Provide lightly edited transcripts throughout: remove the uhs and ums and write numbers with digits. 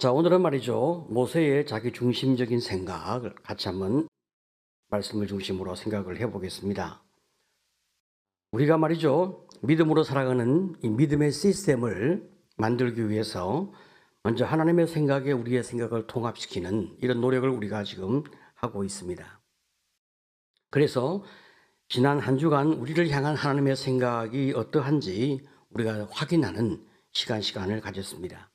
자, 오늘은 말이죠. 모세의 자기 중심적인 생각을 같이 한번 말씀을 중심으로 생각을 해보겠습니다. 우리가 말이죠. 믿음으로 살아가는 이 믿음의 시스템을 만들기 위해서 먼저 하나님의 생각에 우리의 생각을 통합시키는 이런 노력을 우리가 지금 하고 있습니다. 그래서 지난 한 주간 우리를 향한 하나님의 생각이 어떠한지 우리가 확인하는 시간을 가졌습니다.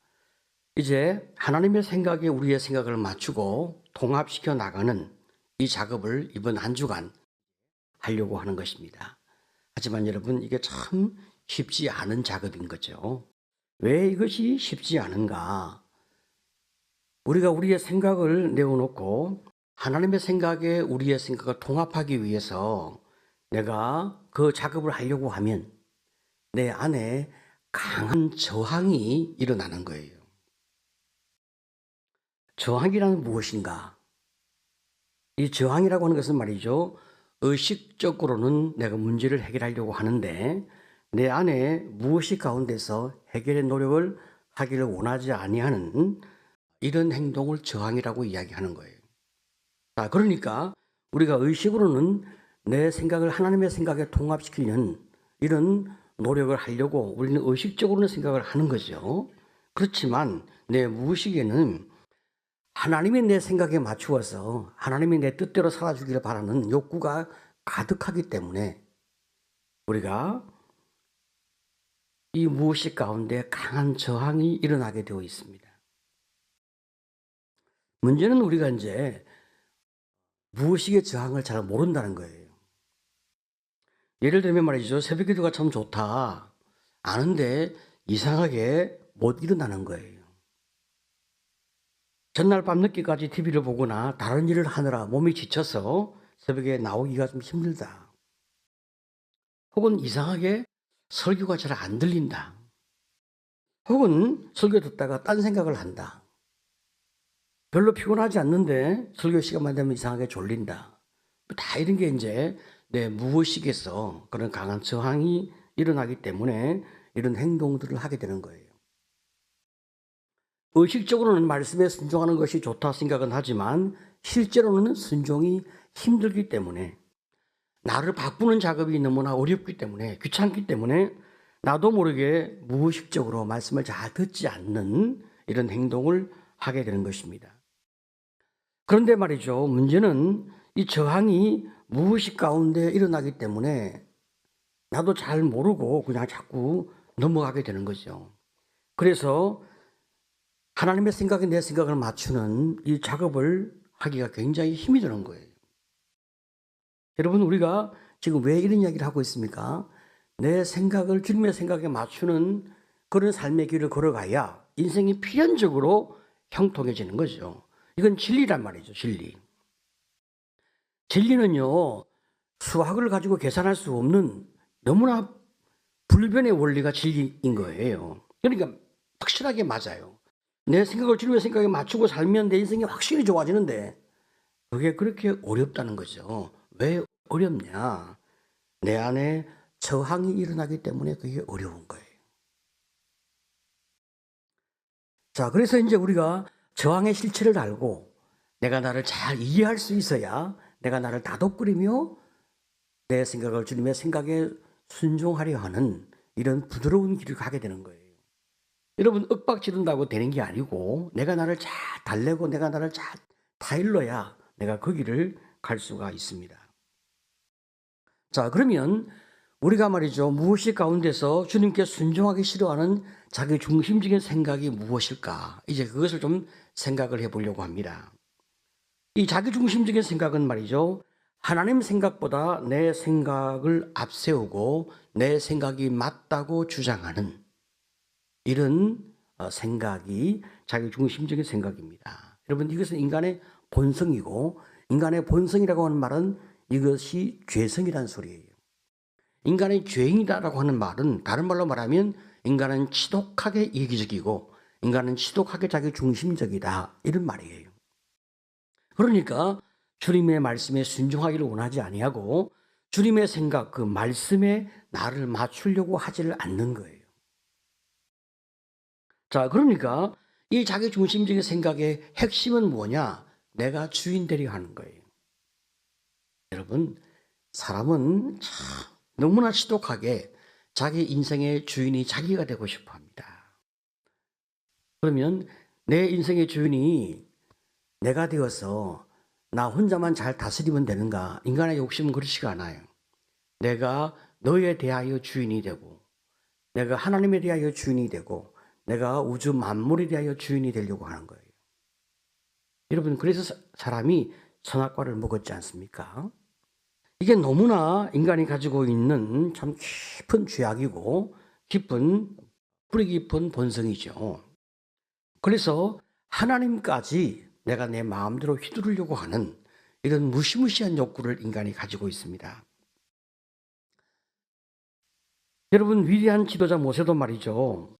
이제 하나님의 생각에 우리의 생각을 맞추고 통합시켜 나가는 이 작업을 이번 한 주간 하려고 하는 것입니다. 하지만 여러분, 이게 참 쉽지 않은 작업인 거죠. 왜 이것이 쉽지 않은가? 우리가 우리의 생각을 내어놓고 하나님의 생각에 우리의 생각을 통합하기 위해서 내가 그 작업을 하려고 하면 내 안에 강한 저항이 일어나는 거예요. 저항이란 무엇인가? 이 저항이라고 하는 것은 말이죠. 의식적으로는 내가 문제를 해결하려고 하는데 내 안에 무엇이 가운데서 해결의 노력을 하기를 원하지 아니하는 이런 행동을 저항이라고 이야기하는 거예요. 자, 그러니까 우리가 의식으로는 내 생각을 하나님의 생각에 통합시키는 이런 노력을 하려고 우리는 의식적으로는 생각을 하는 거죠. 그렇지만 내 무의식에는 하나님이 내 생각에 맞추어서 하나님이 내 뜻대로 살아주기를 바라는 욕구가 가득하기 때문에 우리가 이 무의식 가운데 강한 저항이 일어나게 되어 있습니다. 문제는 우리가 이제 무의식의 저항을 잘 모른다는 거예요. 예를 들면 말이죠. 새벽 기도가 참 좋다. 아는데 이상하게 못 일어나는 거예요. 전날 밤늦게까지 TV를 보거나 다른 일을 하느라 몸이 지쳐서 새벽에 나오기가 좀 힘들다. 혹은 이상하게 설교가 잘 안 들린다. 혹은 설교 듣다가 딴 생각을 한다. 별로 피곤하지 않는데 설교 시간만 되면 이상하게 졸린다. 다 이런 게 이제 내 무의식에서 그런 강한 저항이 일어나기 때문에 이런 행동들을 하게 되는 거예요. 의식적으로는 말씀에 순종하는 것이 좋다 생각은 하지만 실제로는 순종이 힘들기 때문에 나를 바꾸는 작업이 너무나 어렵기 때문에 귀찮기 때문에 나도 모르게 무의식적으로 말씀을 잘 듣지 않는 이런 행동을 하게 되는 것입니다. 그런데 말이죠. 문제는 이 저항이 무의식 가운데 일어나기 때문에 나도 잘 모르고 그냥 자꾸 넘어가게 되는 거죠. 그래서 하나님의 생각에 내 생각을 맞추는 이 작업을 하기가 굉장히 힘이 드는 거예요. 여러분, 우리가 지금 왜 이런 이야기를 하고 있습니까? 내 생각을 주님의 생각에 맞추는 그런 삶의 길을 걸어가야 인생이 필연적으로 형통해지는 거죠. 이건 진리란 말이죠, 진리. 진리는요, 수학을 가지고 계산할 수 없는 너무나 불변의 원리가 진리인 거예요. 그러니까 확실하게 맞아요. 내 생각을 주님의 생각에 맞추고 살면 내 인생이 확실히 좋아지는데 그게 그렇게 어렵다는 거죠. 왜 어렵냐? 내 안에 저항이 일어나기 때문에 그게 어려운 거예요. 자, 그래서 이제 우리가 저항의 실체를 알고 내가 나를 잘 이해할 수 있어야 내가 나를 다독거리며 내 생각을 주님의 생각에 순종하려 하는 이런 부드러운 길을 가게 되는 거예요. 여러분, 윽박 지른다고 되는 게 아니고 내가 나를 잘 달래고 내가 나를 잘 타일러야 내가 그 길을 갈 수가 있습니다. 자, 그러면 우리가 말이죠. 무엇이 가운데서 주님께 순종하기 싫어하는 자기 중심적인 생각이 무엇일까? 이제 그것을 좀 생각을 해보려고 합니다. 이 자기 중심적인 생각은 말이죠. 하나님 생각보다 내 생각을 앞세우고 내 생각이 맞다고 주장하는 이런 생각이 자기 중심적인 생각입니다. 여러분, 이것은 인간의 본성이고 인간의 본성이라고 하는 말은 이것이 죄성이라는 소리예요. 인간의 죄인이다라고 하는 말은 다른 말로 말하면 인간은 지독하게 이기적이고 인간은 지독하게 자기 중심적이다 이런 말이에요. 그러니까 주님의 말씀에 순종하기를 원하지 아니하고 주님의 생각 그 말씀에 나를 맞추려고 하지를 않는 거예요. 자, 그러니까 이 자기 중심적인 생각의 핵심은 뭐냐? 내가 주인 되려 하는 거예요. 여러분, 사람은 참 너무나 지독하게 자기 인생의 주인이 자기가 되고 싶어 합니다. 그러면 내 인생의 주인이 내가 되어서 나 혼자만 잘 다스리면 되는가? 인간의 욕심은 그렇지가 않아요. 내가 너에 대하여 주인이 되고, 내가 하나님에 대하여 주인이 되고, 내가 우주 만물에 대하여 주인이 되려고 하는 거예요. 여러분, 그래서 사람이 선악과를 먹었지 않습니까? 이게 너무나 인간이 가지고 있는 참 깊은 죄악이고 뿌리 깊은 본성이죠. 그래서 하나님까지 내가 내 마음대로 휘두르려고 하는 이런 무시무시한 욕구를 인간이 가지고 있습니다. 여러분, 위대한 지도자 모세도 말이죠.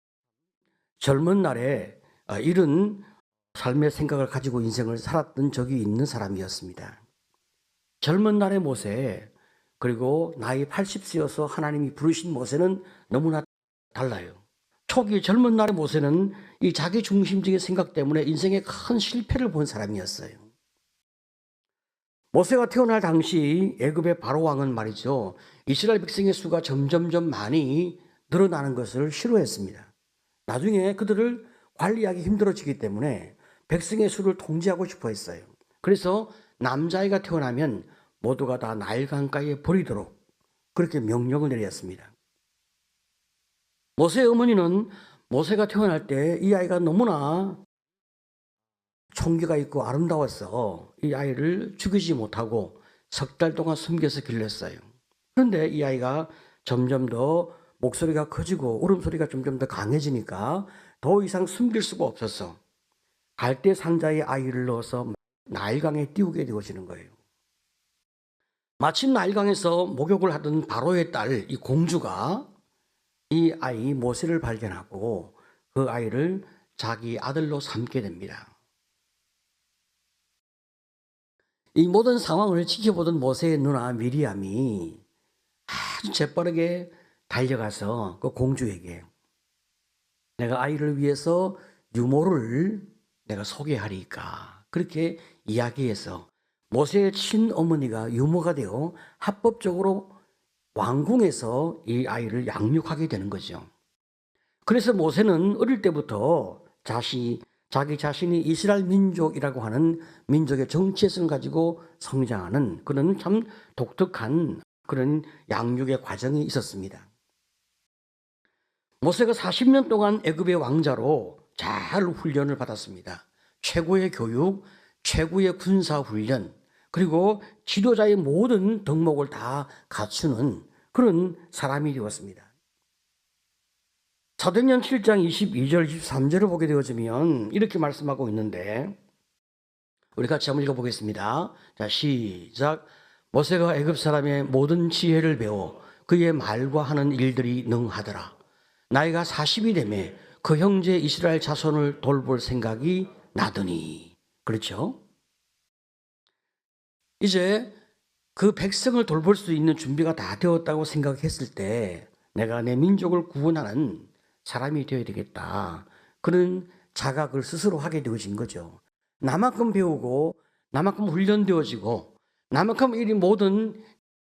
젊은 날에 이런 삶의 생각을 가지고 인생을 살았던 적이 있는 사람이었습니다. 젊은 날의 모세, 그리고 나이 80세여서 하나님이 부르신 모세는 너무나 달라요. 초기 젊은 날의 모세는 이 자기 중심적인 생각 때문에 인생에 큰 실패를 본 사람이었어요. 모세가 태어날 당시 애굽의 바로 왕은 말이죠, 이스라엘 백성의 수가 점점점 많이 늘어나는 것을 싫어했습니다. 나중에 그들을 관리하기 힘들어지기 때문에 백성의 수를 통제하고 싶어 했어요. 그래서 남자아이가 태어나면 모두가 다 나일 강가에 버리도록 그렇게 명령을 내렸습니다. 모세의 어머니는 모세가 태어날 때 이 아이가 너무나 총기가 있고 아름다워서 이 아이를 죽이지 못하고 석 달 동안 숨겨서 길렀어요. 그런데 이 아이가 점점 더 목소리가 커지고 울음소리가 점점 더 강해지니까 더 이상 숨길 수가 없어서 갈대 상자에 아이를 넣어서 나일강에 띄우게 되어지는 거예요. 마침 나일강에서 목욕을 하던 바로의 딸 이 공주가 이 아이 모세를 발견하고 그 아이를 자기 아들로 삼게 됩니다. 이 모든 상황을 지켜보던 모세의 누나 미리암이 아주 재빠르게 달려가서 그 공주에게 내가 아이를 위해서 유모를 내가 소개하리까 그렇게 이야기해서 모세의 친어머니가 유모가 되어 합법적으로 왕궁에서 이 아이를 양육하게 되는 거죠. 그래서 모세는 어릴 때부터 자기 자신이 이스라엘 민족이라고 하는 민족의 정체성을 가지고 성장하는 그런 참 독특한 그런 양육의 과정이 있었습니다. 모세가 40년 동안 애굽의 왕자로 잘 훈련을 받았습니다. 최고의 교육, 최고의 군사 훈련, 그리고 지도자의 모든 덕목을 다 갖추는 그런 사람이 되었습니다. 사도행전 7장 22절, 23절을 보게 되어지면 이렇게 말씀하고 있는데 우리 같이 한번 읽어보겠습니다. 자, 시작. 모세가 애굽 사람의 모든 지혜를 배워 그의 말과 하는 일들이 능하더라. 나이가 40이 되매 그 형제 이스라엘 자손을 돌볼 생각이 나더니. 그렇죠? 이제 그 백성을 돌볼 수 있는 준비가 다 되었다고 생각했을 때 내가 내 민족을 구원하는 사람이 되어야 되겠다. 그런 자각을 스스로 하게 되어진 거죠. 나만큼 배우고 나만큼 훈련되어지고 나만큼 이 모든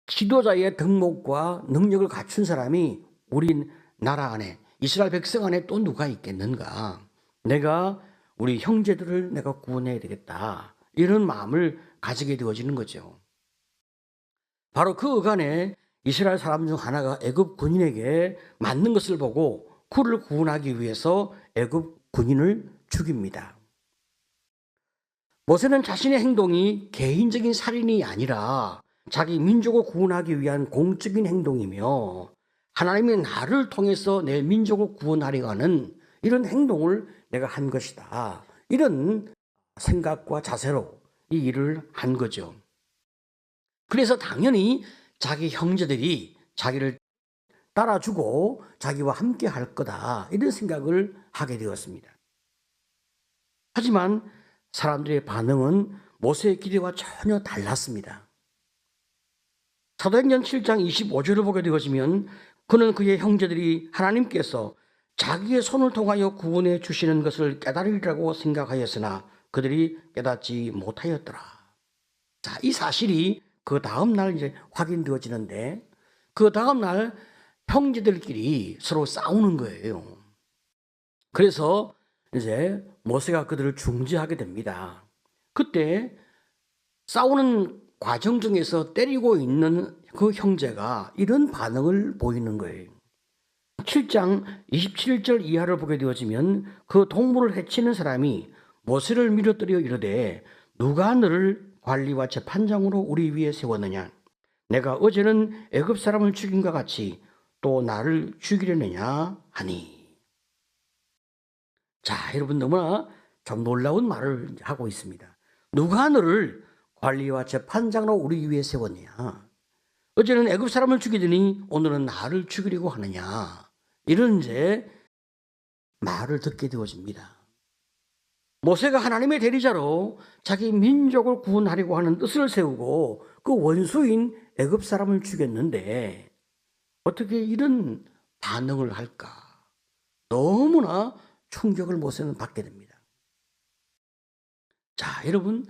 지도자의 덕목과 능력을 갖춘 사람이 우리 나라 안에 이스라엘 백성 안에 또 누가 있겠는가. 내가 우리 형제들을 내가 구원해야 되겠다. 이런 마음을 가지게 되어지는 거죠. 바로 그 어간에 이스라엘 사람 중 하나가 애굽 군인에게 맞는 것을 보고 그를 구원하기 위해서 애굽 군인을 죽입니다. 모세는 자신의 행동이 개인적인 살인이 아니라 자기 민족을 구원하기 위한 공적인 행동이며 하나님이 나를 통해서 내 민족을 구원하려 하는 이런 행동을 내가 한 것이다. 이런 생각과 자세로 이 일을 한 거죠. 그래서 당연히 자기 형제들이 자기를 따라주고 자기와 함께 할 거다. 이런 생각을 하게 되었습니다. 하지만 사람들의 반응은 모세의 기대와 전혀 달랐습니다. 사도행전 7장 25절을 보게 되어지면 그는 그의 형제들이 하나님께서 자기의 손을 통하여 구원해 주시는 것을 깨달으리라고 생각하였으나 그들이 깨닫지 못하였더라. 자, 이 사실이 그 다음 날 이제 확인되어지는데 그 다음 날 형제들끼리 서로 싸우는 거예요. 그래서 이제 모세가 그들을 중지하게 됩니다. 그때 싸우는 과정 중에서 때리고 있는 그 형제가 이런 반응을 보이는 거예요. 7장 27절 이하를 보게 되어지면 그 동물을 해치는 사람이 모세를 밀어뜨려 이르되 누가 너를 관리와 재판장으로 우리 위에 세웠느냐? 내가 어제는 애굽 사람을 죽인과 같이 또 나를 죽이려느냐 하니. 자, 여러분 너무나 좀 놀라운 말을 하고 있습니다. 누가 너를 관리와 재판장으로 우리 위에 세웠느냐? 어제는 애굽 사람을 죽이더니 오늘은 나를 죽이려고 하느냐? 이런 이제 말을 듣게 되어집니다. 모세가 하나님의 대리자로 자기 민족을 구원하려고 하는 뜻을 세우고 그 원수인 애굽 사람을 죽였는데 어떻게 이런 반응을 할까? 너무나 충격을 모세는 받게 됩니다. 자, 여러분,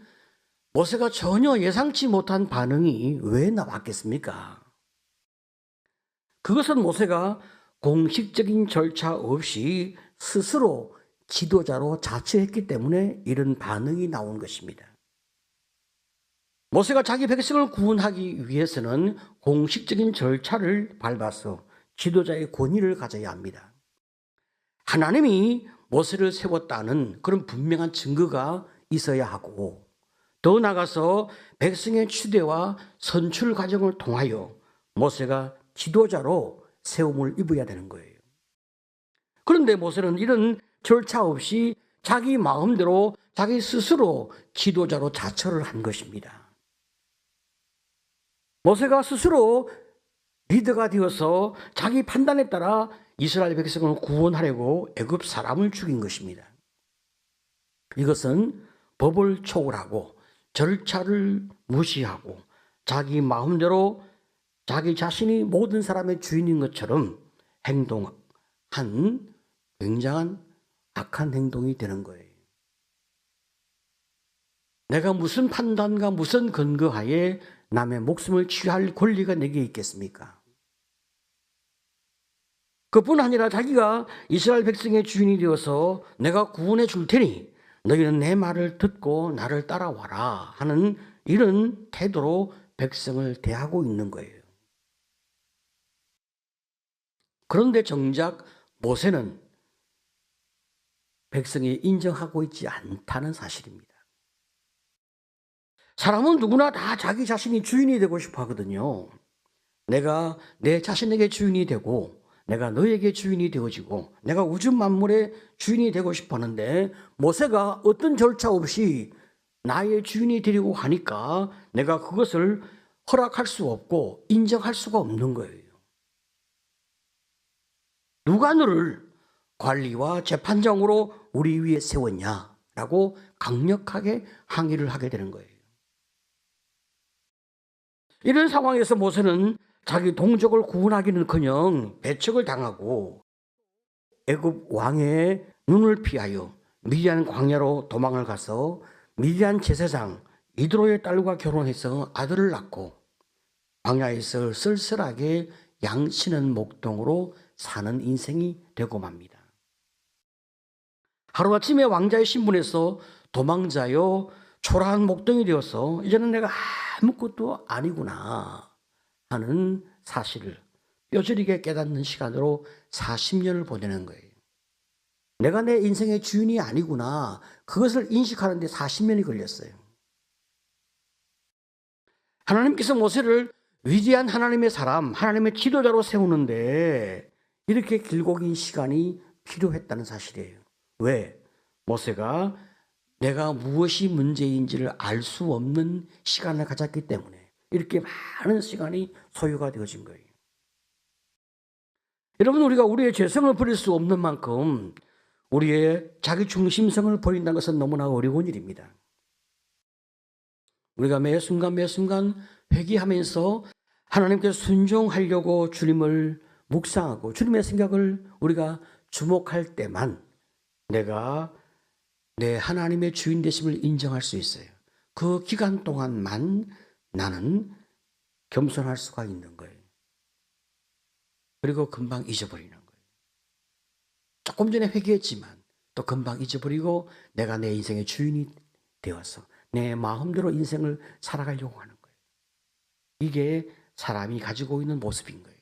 모세가 전혀 예상치 못한 반응이 왜 나왔겠습니까? 그것은 모세가 공식적인 절차 없이 스스로 지도자로 자처했기 때문에 이런 반응이 나온 것입니다. 모세가 자기 백성을 구원하기 위해서는 공식적인 절차를 밟아서 지도자의 권위를 가져야 합니다. 하나님이 모세를 세웠다는 그런 분명한 증거가 있어야 하고 더 나아가서 백성의 추대와 선출 과정을 통하여 모세가 지도자로 세움을 입어야 되는 거예요. 그런데 모세는 이런 절차 없이 자기 마음대로 자기 스스로 지도자로 자처를 한 것입니다. 모세가 스스로 리더가 되어서 자기 판단에 따라 이스라엘 백성을 구원하려고 애굽 사람을 죽인 것입니다. 이것은 법을 초월하고 절차를 무시하고 자기 마음대로 자기 자신이 모든 사람의 주인인 것처럼 행동한 굉장한 악한 행동이 되는 거예요. 내가 무슨 판단과 무슨 근거하에 남의 목숨을 취할 권리가 내게 있겠습니까? 그뿐 아니라 자기가 이스라엘 백성의 주인이 되어서 내가 구원해 줄 테니 너희는 내 말을 듣고 나를 따라와라 하는 이런 태도로 백성을 대하고 있는 거예요. 그런데 정작 모세는 백성이 인정하고 있지 않다는 사실입니다. 사람은 누구나 다 자기 자신이 주인이 되고 싶어 하거든요. 내가 내 자신에게 주인이 되고 내가 너에게 주인이 되어지고 내가 우주 만물의 주인이 되고 싶어 하는데 모세가 어떤 절차 없이 나의 주인이 되려고 하니까 내가 그것을 허락할 수 없고 인정할 수가 없는 거예요. 누가 너를 관리와 재판장으로 우리 위에 세웠냐라고 강력하게 항의를 하게 되는 거예요. 이런 상황에서 모세는 자기 동족을 구원하기는커녕 배척을 당하고 애굽 왕의 눈을 피하여 미디안 광야로 도망을 가서 미디안 제사장 이드로의 딸과 결혼해서 아들을 낳고 광야에서 쓸쓸하게 양 치는 목동으로 사는 인생이 되고 맙니다. 하루아침에 왕자의 신분에서 도망자요 초라한 목동이 되어서 이제는 내가 아무것도 아니구나 하는 사실을 뼈저리게 깨닫는 시간으로 40년을 보내는 거예요. 내가 내 인생의 주인이 아니구나 그것을 인식하는데 40년이 걸렸어요. 하나님께서 모세를 위대한 하나님의 사람, 하나님의 지도자로 세우는데 이렇게 길고 긴 시간이 필요했다는 사실이에요. 왜? 모세가 내가 무엇이 문제인지를 알 수 없는 시간을 가졌기 때문에 이렇게 많은 시간이 소요가 되어진 거예요. 여러분, 우리가 우리의 죄성을 버릴 수 없는 만큼 우리의 자기 중심성을 버린다는 것은 너무나 어려운 일입니다. 우리가 매 순간 회개하면서 하나님께 순종하려고 주님을 묵상하고 주님의 생각을 우리가 주목할 때만 내가 내 하나님의 주인 되심을 인정할 수 있어요. 그 기간 동안만 나는 겸손할 수가 있는 거예요. 그리고 금방 잊어버리는 거예요. 조금 전에 회개했지만 또 금방 잊어버리고 내가 내 인생의 주인이 되어서 내 마음대로 인생을 살아가려고 하는 거예요. 이게 사람이 가지고 있는 모습인 거예요.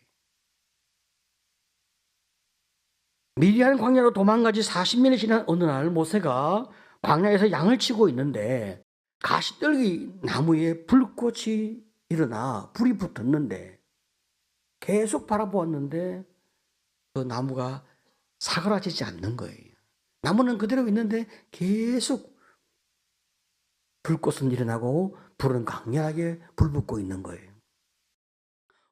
미디안 광야로 도망간 지 40년이 지난 어느 날 모세가 광야에서 양을 치고 있는데 가시떨기 나무에 불꽃이 일어나 불이 붙었는데 계속 바라보았는데 그 나무가 사그라지지 않는 거예요. 나무는 그대로 있는데 계속 불꽃은 일어나고 불은 강렬하게 불붙고 있는 거예요.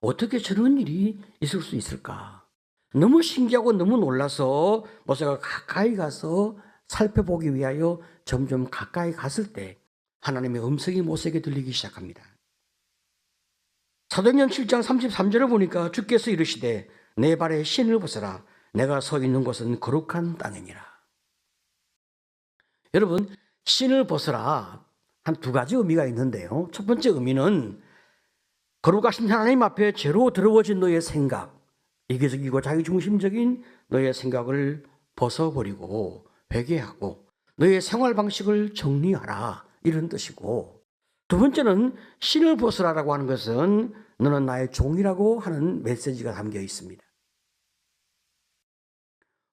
어떻게 저런 일이 있을 수 있을까? 너무 신기하고 너무 놀라서 모세가 가까이 가서 살펴보기 위하여 점점 가까이 갔을 때 하나님의 음성이 모세에게 들리기 시작합니다. 사도행전 7장 33절을 보니까 주께서 이르시되 내 발에 신을 벗어라. 내가 서 있는 곳은 거룩한 땅이니라. 여러분, 신을 벗어라 한 두 가지 의미가 있는데요. 첫 번째 의미는 거룩하신 하나님 앞에 죄로 더러워진 너의 생각, 이기적이고 자기중심적인 너의 생각을 벗어버리고 회개하고 너의 생활 방식을 정리하라, 이런 뜻이고, 두 번째는 신을 벗으라라고 하는 것은 너는 나의 종이라고 하는 메시지가 담겨 있습니다.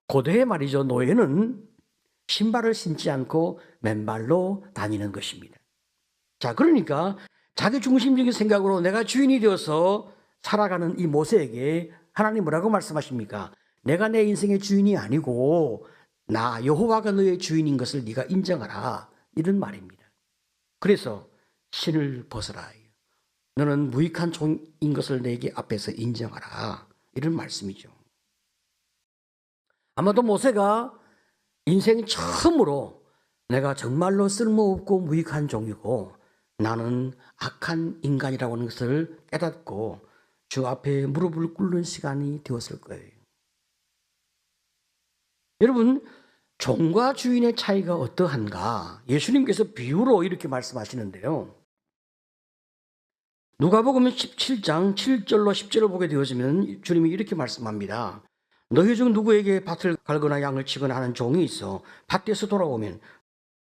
고대의 말이죠. 노예는 신발을 신지 않고 맨발로 다니는 것입니다. 자, 그러니까 자기중심적인 생각으로 내가 주인이 되어서 살아가는 이 모세에게 하나님 뭐라고 말씀하십니까? 내가 내 인생의 주인이 아니고 나 여호와가 너의 주인인 것을 네가 인정하라, 이런 말입니다. 그래서 신을 벗어라. 너는 무익한 종인 것을 내게 앞에서 인정하라, 이런 말씀이죠. 아마도 모세가 인생 처음으로 내가 정말로 쓸모없고 무익한 종이고 나는 악한 인간이라고 하는 것을 깨닫고 주 앞에 무릎을 꿇는 시간이 되었을 거예요. 여러분, 종과 주인의 차이가 어떠한가? 예수님께서 비유로 이렇게 말씀하시는데요. 누가복음 17장 7절로 10절을 보게 되어지면 주님이 이렇게 말씀합니다. 너희 중 누구에게 밭을 갈거나 양을 치거나 하는 종이 있어 밭에서 돌아오면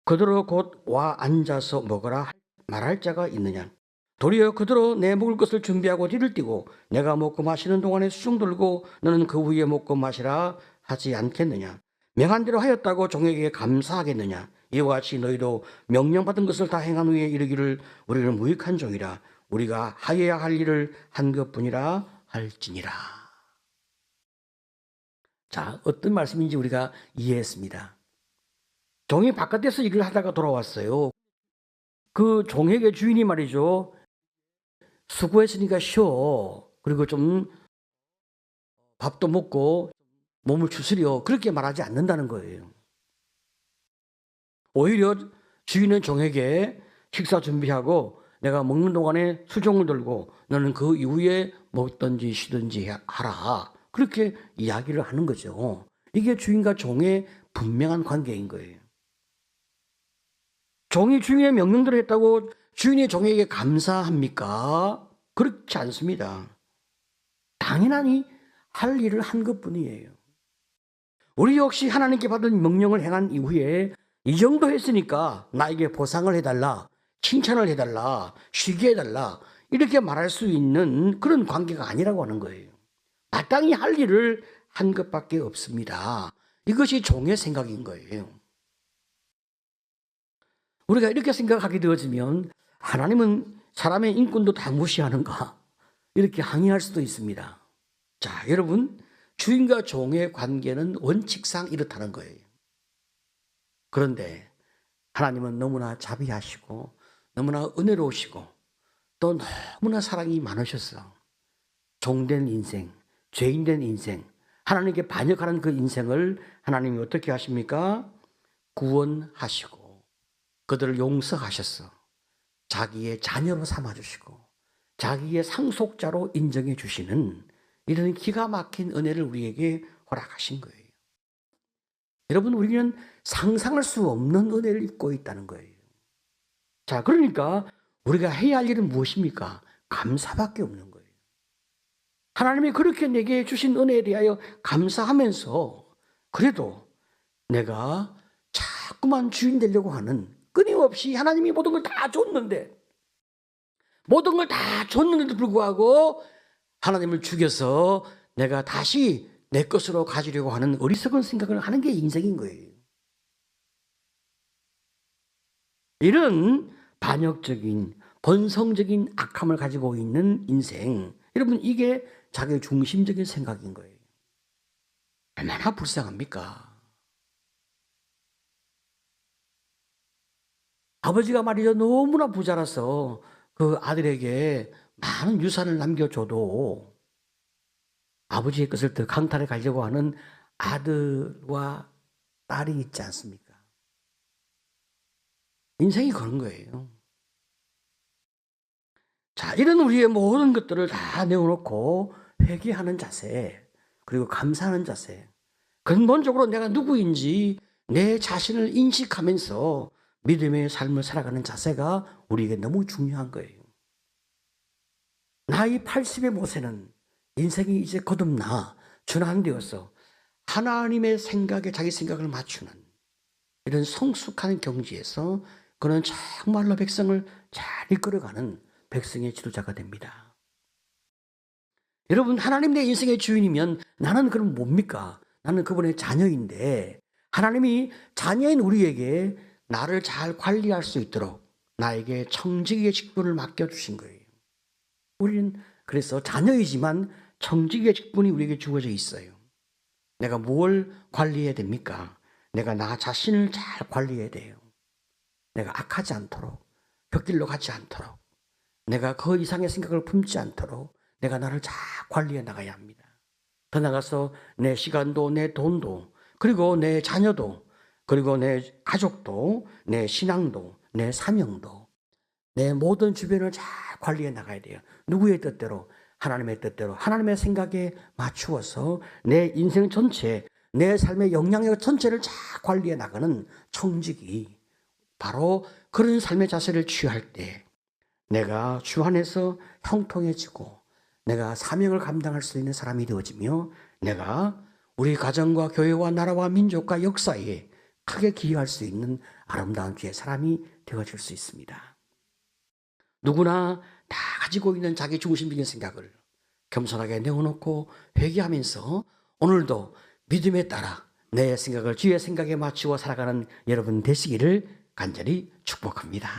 그대로 곧 와 앉아서 먹어라 말할 자가 있느냐? 도리어 그대로 내 먹을 것을 준비하고 뒤를 띠고 내가 먹고 마시는 동안에 수중 들고 너는 그 위에 먹고 마시라 하지 않겠느냐? 명한 대로 하였다고 종에게 감사하겠느냐? 이와 같이 너희도 명령받은 것을 다 행한 후에 이르기를 우리는 무익한 종이라 우리가 하여야 할 일을 한 것뿐이라 할지니라. 자, 어떤 말씀인지 우리가 이해했습니다. 종이 바깥에서 일을 하다가 돌아왔어요. 그 종에게 주인이 말이죠. 수고했으니까 쉬어. 그리고 좀 밥도 먹고 몸을 추스려. 그렇게 말하지 않는다는 거예요. 오히려 주인은 종에게 식사 준비하고 내가 먹는 동안에 수종을 들고 너는 그 이후에 먹든지 쉬든지 하라. 그렇게 이야기를 하는 거죠. 이게 주인과 종의 분명한 관계인 거예요. 종이 주인의 명령대로 했다고 주인이 종에게 감사합니까? 그렇지 않습니다. 당연히 할 일을 한 것뿐이에요. 우리 역시 하나님께 받은 명령을 행한 이후에 이 정도 했으니까 나에게 보상을 해달라, 칭찬을 해달라, 쉬게 해달라, 이렇게 말할 수 있는 그런 관계가 아니라고 하는 거예요. 마땅히 할 일을 한 것밖에 없습니다. 이것이 종의 생각인 거예요. 우리가 이렇게 생각하게 되어지면 하나님은 사람의 인권도 다 무시하는가? 이렇게 항의할 수도 있습니다. 자, 여러분, 주인과 종의 관계는 원칙상 이렇다는 거예요. 그런데 하나님은 너무나 자비하시고 너무나 은혜로우시고 또 너무나 사랑이 많으셔서 종된 인생, 죄인된 인생, 하나님께 반역하는 그 인생을 하나님이 어떻게 하십니까? 구원하시고 그들을 용서하셔서 자기의 자녀로 삼아주시고 자기의 상속자로 인정해 주시는 이런 기가 막힌 은혜를 우리에게 허락하신 거예요. 여러분, 우리는 상상할 수 없는 은혜를 입고 있다는 거예요. 자, 그러니까 우리가 해야 할 일은 무엇입니까? 감사밖에 없는 거예요. 하나님이 그렇게 내게 주신 은혜에 대하여 감사하면서 그래도 내가 자꾸만 주인 되려고 하는, 끊임없이 하나님이 모든 걸 다 줬는데, 모든 걸 다 줬는데도 불구하고 하나님을 죽여서 내가 다시 내 것으로 가지려고 하는 어리석은 생각을 하는 게 인생인 거예요. 이런 반역적인 본성적인 악함을 가지고 있는 인생, 여러분, 이게 자기 중심적인 생각인 거예요. 얼마나 불쌍합니까? 아버지가 말이죠, 너무나 부자라서 그 아들에게 많은 유산을 남겨줘도 아버지의 것을 더 강탈해 가려고 하는 아들과 딸이 있지 않습니까? 인생이 그런 거예요. 자, 이런 우리의 모든 것들을 다 내어놓고 회개하는 자세, 그리고 감사하는 자세, 근본적으로 내가 누구인지 내 자신을 인식하면서 믿음의 삶을 살아가는 자세가 우리에게 너무 중요한 거예요. 나이 80의 모세는 인생이 이제 거듭나 전환되어서 하나님의 생각에 자기 생각을 맞추는 이런 성숙한 경지에서 그는 정말로 백성을 잘 이끌어가는 백성의 지도자가 됩니다. 여러분, 하나님 내 인생의 주인이면 나는 그럼 뭡니까? 나는 그분의 자녀인데 하나님이 자녀인 우리에게 나를 잘 관리할 수 있도록 나에게 청지기의 직분을 맡겨주신 거예요. 우리는 그래서 자녀이지만 청지기의 직분이 우리에게 주어져 있어요. 내가 뭘 관리해야 됩니까? 내가 나 자신을 잘 관리해야 돼요. 내가 악하지 않도록, 벽길로 가지 않도록, 내가 그 이상의 생각을 품지 않도록 내가 나를 잘 관리해 나가야 합니다. 더 나가서 내 시간도, 내 돈도, 그리고 내 자녀도, 그리고 내 가족도, 내 신앙도, 내 사명도, 내 모든 주변을 잘 관리해 나가야 돼요. 누구의 뜻대로? 하나님의 뜻대로, 하나님의 생각에 맞추어서 내 인생 전체, 내 삶의 영향력 전체를 잘 관리해 나가는 청직이, 바로 그런 삶의 자세를 취할 때 내가 주 안에서 형통해지고 내가 사명을 감당할 수 있는 사람이 되어지며 내가 우리 가정과 교회와 나라와 민족과 역사에 크게 기여할 수 있는 아름다운 주의 사람이 되어질 수 있습니다. 누구나 다 가지고 있는 자기 중심적인 생각을 겸손하게 내어놓고 회개하면서 오늘도 믿음에 따라 내 생각을 주의 생각에 맞추어 살아가는 여러분 되시기를 간절히 축복합니다.